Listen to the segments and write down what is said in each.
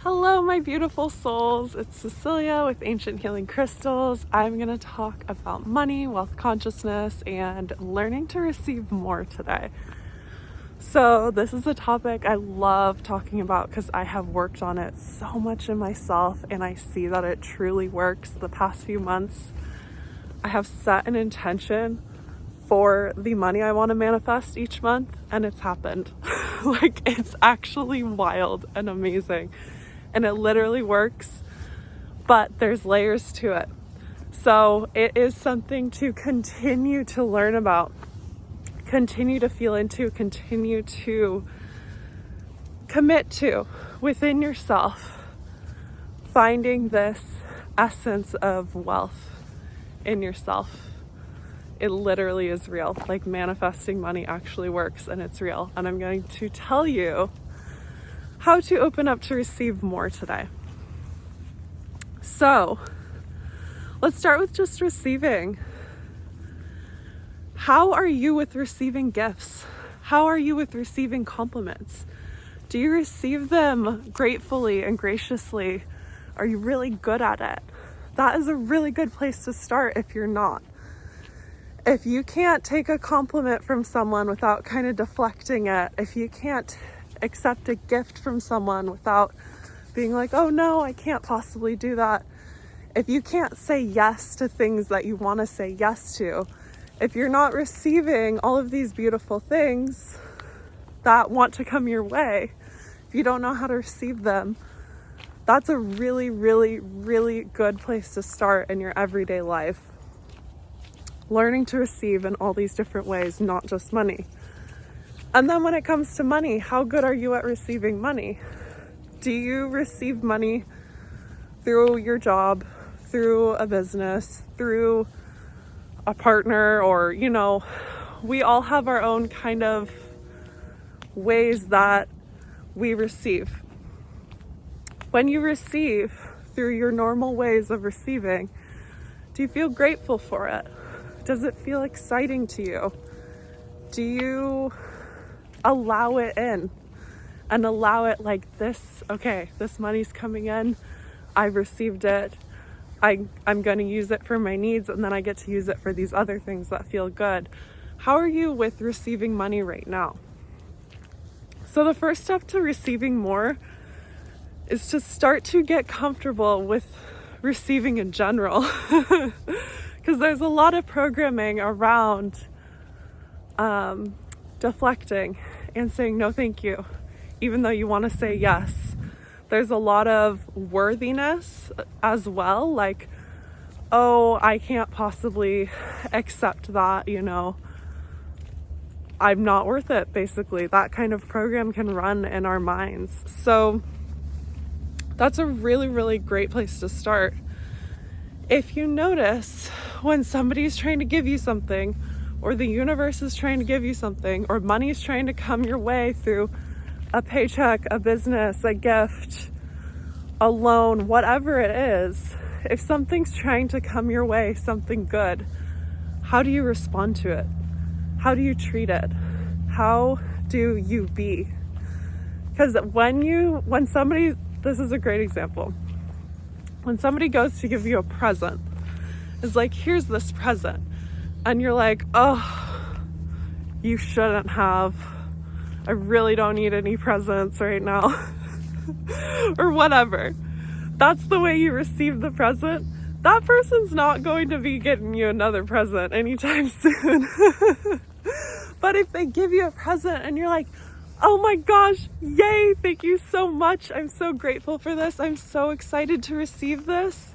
Hello, my beautiful souls. It's Cecilia with Ancient Healing Crystals. I'm going to talk about money, wealth consciousness, and learning to receive more today. So this is a topic I love talking about because I have worked on it so much in myself and I see that it truly works. The past few months, I have set an intention for the money I want to manifest each month, and it's happened. Like, it's actually wild and amazing. And it literally works, but there's layers to it. So it is something to continue to learn about, continue to feel into, continue to commit to within yourself, finding this essence of wealth in yourself. It literally is real. Like, manifesting money actually works and it's real. And I'm going to tell you how to open up to receive more today. So let's start with just receiving. How are you with receiving gifts? How are you with receiving compliments? Do you receive them gratefully and graciously? Are you really good at it? That is a really good place to start if you're not. If you can't take a compliment from someone without kind of deflecting it, if you can't accept a gift from someone without being like, oh no, I can't possibly do that. If you can't say yes to things that you want to say yes to, if you're not receiving all of these beautiful things that want to come your way, if you don't know how to receive them, that's a really, really, really good place to start in your everyday life. Learning to receive in all these different ways, not just money. And then when it comes to money, how good are you at receiving money? Do you receive money through your job, through a business, through a partner, or, we all have our own kind of ways that we receive. When you receive through your normal ways of receiving, do you feel grateful for it? Does it feel exciting to you? Do you allow it in and allow it like this? Okay, this money's coming in. I've received it. I'm going to use it for my needs, and then I get to use it for these other things that feel good. How are you with receiving money right now? So the first step to receiving more is to start to get comfortable with receiving in general. Because there's a lot of programming around deflecting and saying no thank you, even though you want to say yes. There's a lot of worthiness as well, like, oh, I can't possibly accept that, I'm not worth it, basically. That kind of program can run in our minds. So that's a really, really great place to start. If you notice when somebody's trying to give you something, or the universe is trying to give you something, or money is trying to come your way through a paycheck, a business, a gift, a loan, whatever it is, if something's trying to come your way, something good, how do you respond to it? How do you treat it? How do you be? Because when somebody, this is a great example. When somebody goes to give you a present, it's like, here's this present. And you're like, oh, you shouldn't have. I really don't need any presents right now. Or whatever. That's the way you receive the present. That person's not going to be getting you another present anytime soon. But if they give you a present and you're like, oh my gosh, yay, thank you so much. I'm so grateful for this. I'm so excited to receive this.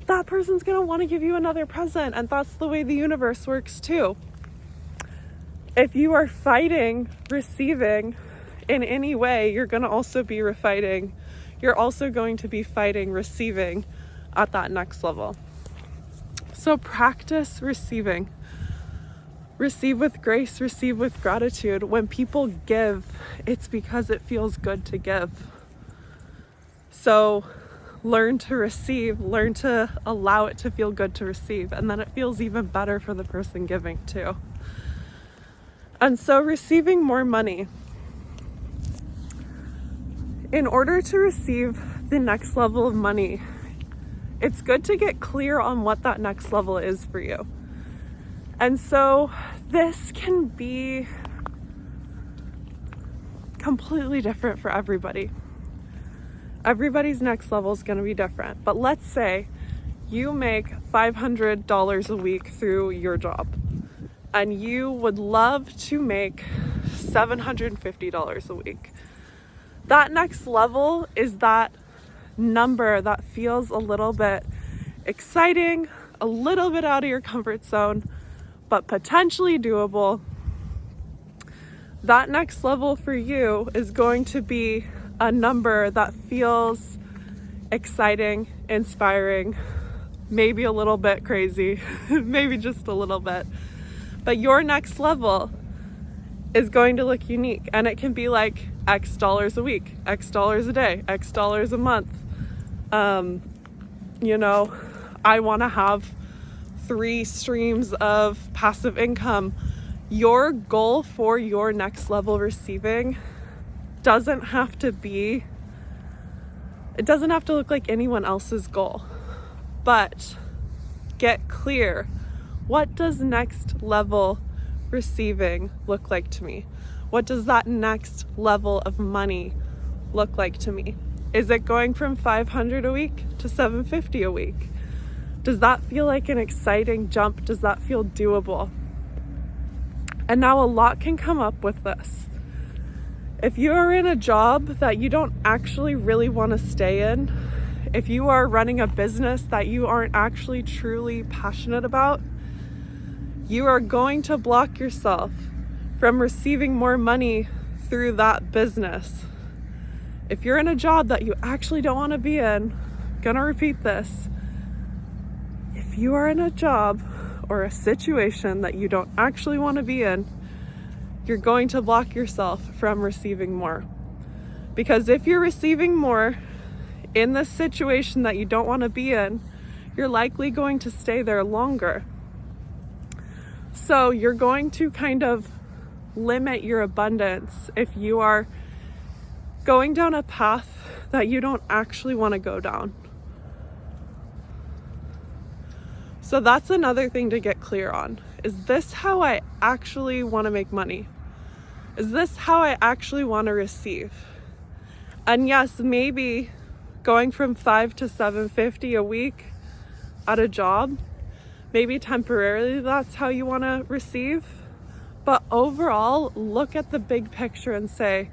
That person's going to want to give you another present. And that's the way the universe works too. If you are fighting receiving in any way, you're going to also be fighting. You're also going to be fighting receiving at that next level. So practice receiving. Receive with grace, receive with gratitude. When people give, it's because it feels good to give. So learn to receive, learn to allow it to feel good to receive, and then it feels even better for the person giving too. And so receiving more money. In order to receive the next level of money, it's good to get clear on what that next level is for you. And so this can be completely different for everybody. Everybody's next level is going to be different. But let's say you make $500 a week through your job, and you would love to make $750 a week. That next level is that number that feels a little bit exciting, a little bit out of your comfort zone, but potentially doable. That next level for you is going to be a number that feels exciting, inspiring, maybe a little bit crazy, maybe just a little bit. But your next level is going to look unique, and it can be like X dollars a week, X dollars a day, X dollars a month. I want to have 3 streams of passive income. Your goal for your next level receiving doesn't have to look like anyone else's goal. But get clear. What does next level receiving look like to me? What does that next level of money look like to me? Is it going from $500 a week to $750 a week? Does that feel like an exciting jump? Does that feel doable? And now a lot can come up with this. If you are in a job that you don't actually really want to stay in, if you are running a business that you aren't actually truly passionate about, you are going to block yourself from receiving more money through that business. If you're in a job that you actually don't want to be in, I'm gonna repeat this. If you are in a job or a situation that you don't actually want to be in, you're going to block yourself from receiving more. Because if you're receiving more in this situation that you don't want to be in, you're likely going to stay there longer. So you're going to kind of limit your abundance if you are going down a path that you don't actually want to go down. So that's another thing to get clear on. Is this how I actually want to make money? Is this how I actually want to receive? And yes, maybe going from $5 to $750 a week at a job, maybe temporarily that's how you want to receive. But overall, look at the big picture and say,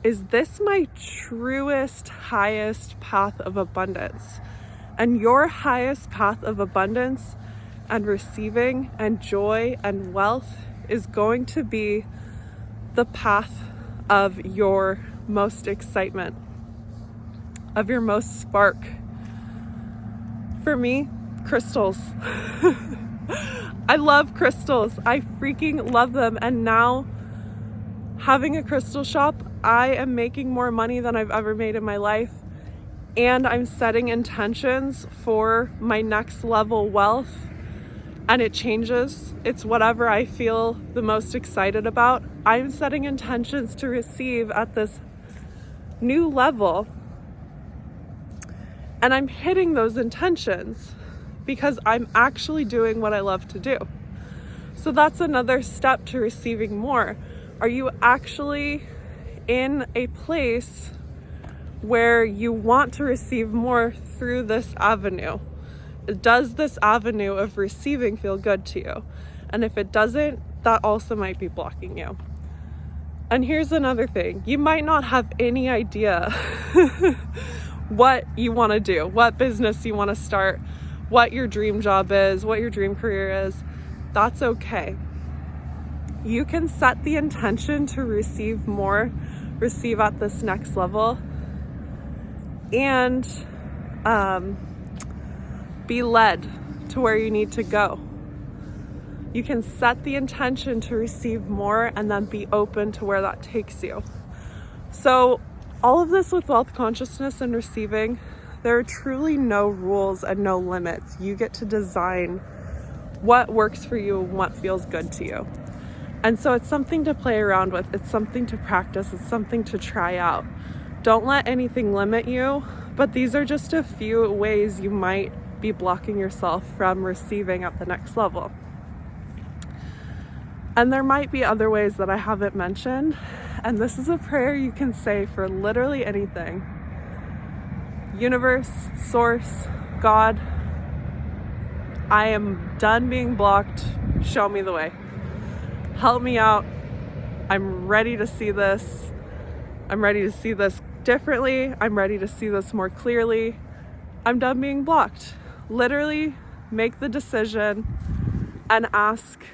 is this my truest, highest path of abundance? And your highest path of abundance and receiving and joy and wealth is going to be the path of your most excitement, of your most spark. For me, crystals. I love crystals. I freaking love them. And now, having a crystal shop, I am making more money than I've ever made in my life. And I'm setting intentions for my next level wealth. And it changes. It's whatever I feel the most excited about. I'm setting intentions to receive at this new level. And I'm hitting those intentions because I'm actually doing what I love to do. So that's another step to receiving more. Are you actually in a place where you want to receive more through this avenue? Does this avenue of receiving feel good to you? And if it doesn't, that also might be blocking you. And here's another thing. You might not have any idea what you want to do, what business you want to start, what your dream job is, what your dream career is. That's okay. You can set the intention to receive more, receive at this next level, and be led to where you need to go. You can set the intention to receive more and then be open to where that takes you. So all of this with wealth consciousness and receiving, there are truly no rules and no limits. You get to design what works for you and what feels good to you. And so it's something to play around with. It's something to practice. It's something to try out. Don't let anything limit you, but these are just a few ways you might be blocking yourself from receiving at the next level. And there might be other ways that I haven't mentioned, and this is a prayer you can say for literally anything. Universe, source, God, I am done being blocked. Show me the way. Help me out. I'm ready to see this. I'm ready to see this differently. I'm ready to see this more clearly. I'm done being blocked. Literally make the decision and ask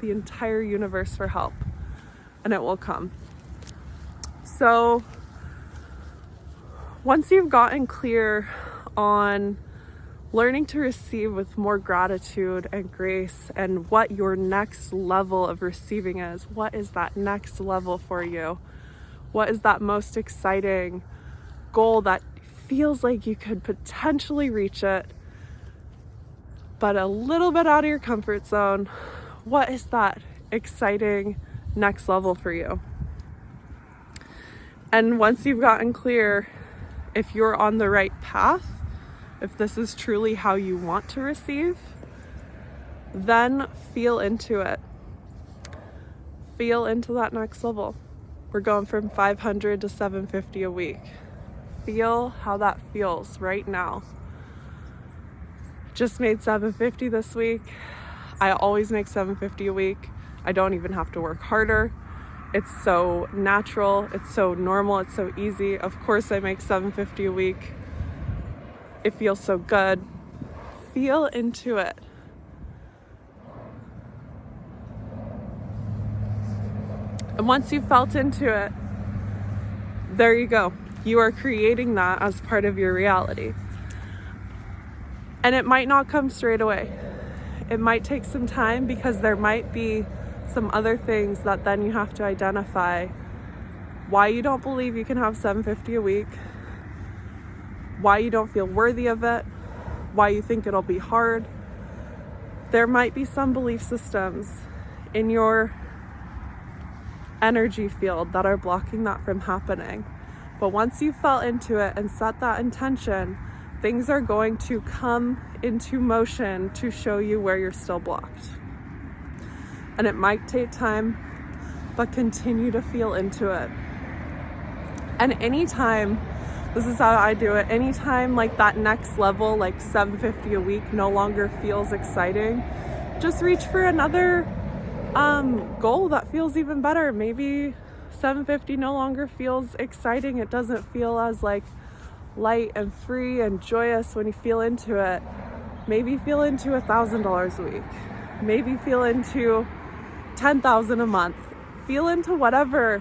the entire universe for help, and it will come. So once you've gotten clear on learning to receive with more gratitude and grace, and what your next level of receiving is, what is that next level for you? What is that most exciting goal that feels like you could potentially reach it, but a little bit out of your comfort zone? What is that exciting next level for you? And once you've gotten clear, if you're on the right path, if this is truly how you want to receive, then feel into it. Feel into that next level. We're going from 500 to 750 a week. Feel how that feels right now. Just made 750 this week. I always make 750 a week. I don't even have to work harder. It's so natural, it's so normal, it's so easy. Of course I make 750 a week. It feels so good. Feel into it. And once you've felt into it, there you go. You are creating that as part of your reality. And it might not come straight away. It might take some time, because there might be some other things that then you have to identify. Why you don't believe you can have 750 a week, why you don't feel worthy of it, why you think it'll be hard. There might be some belief systems in your energy field that are blocking that from happening. But once you fell into it and set that intention, things are going to come into motion to show you where you're still blocked. And it might take time, but continue to feel into it. And anytime, this is how I do it, anytime like that next level, like 750 a week, no longer feels exciting, just reach for another goal that feels even better. Maybe 750 no longer feels exciting. It doesn't feel as like light and free and joyous when you feel into it. Maybe feel into $1,000 a week. Maybe feel into 10,000 a month. Feel into whatever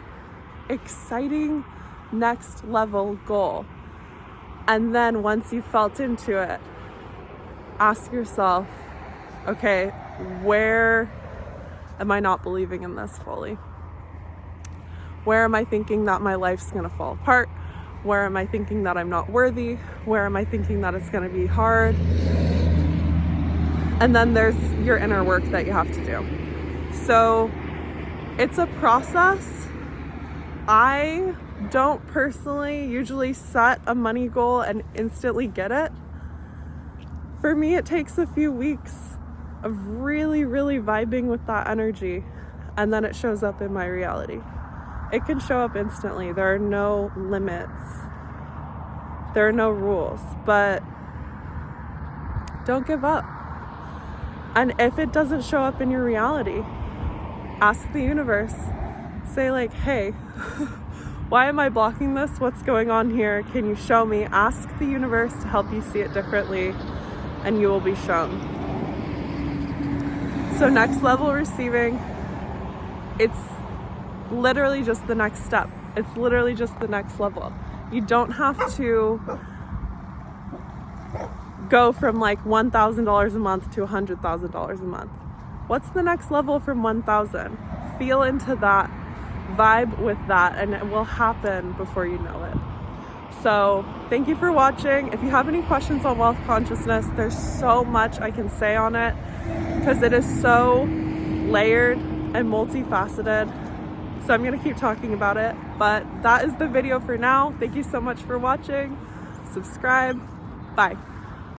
exciting next level goal. And then once you felt into it, ask yourself, okay, where am I not believing in this fully? Where am I thinking that my life's gonna fall apart? Where am I thinking that I'm not worthy? Where am I thinking that it's gonna be hard? And then there's your inner work that you have to do. So it's a process. I don't personally usually set a money goal and instantly get it. For me, it takes a few weeks of really, really vibing with that energy, and then it shows up in my reality. It can show up instantly. There are no limits. There are no rules, but don't give up. And if it doesn't show up in your reality, ask the universe. Say like, hey, why am I blocking this? What's going on here? Can you show me? Ask the universe to help you see it differently, and you will be shown. So next level receiving, it's literally just the next step. It's literally just the next level. You don't have to go from like $1,000 a month to $100,000 a month. What's the next level from 1,000? Feel into that, vibe with that, and it will happen before you know it. So thank you for watching. If you have any questions on wealth consciousness, there's so much I can say on it because it is so layered and multifaceted. So I'm gonna keep talking about it, but that is the video for now. Thank you so much for watching. Subscribe. Bye.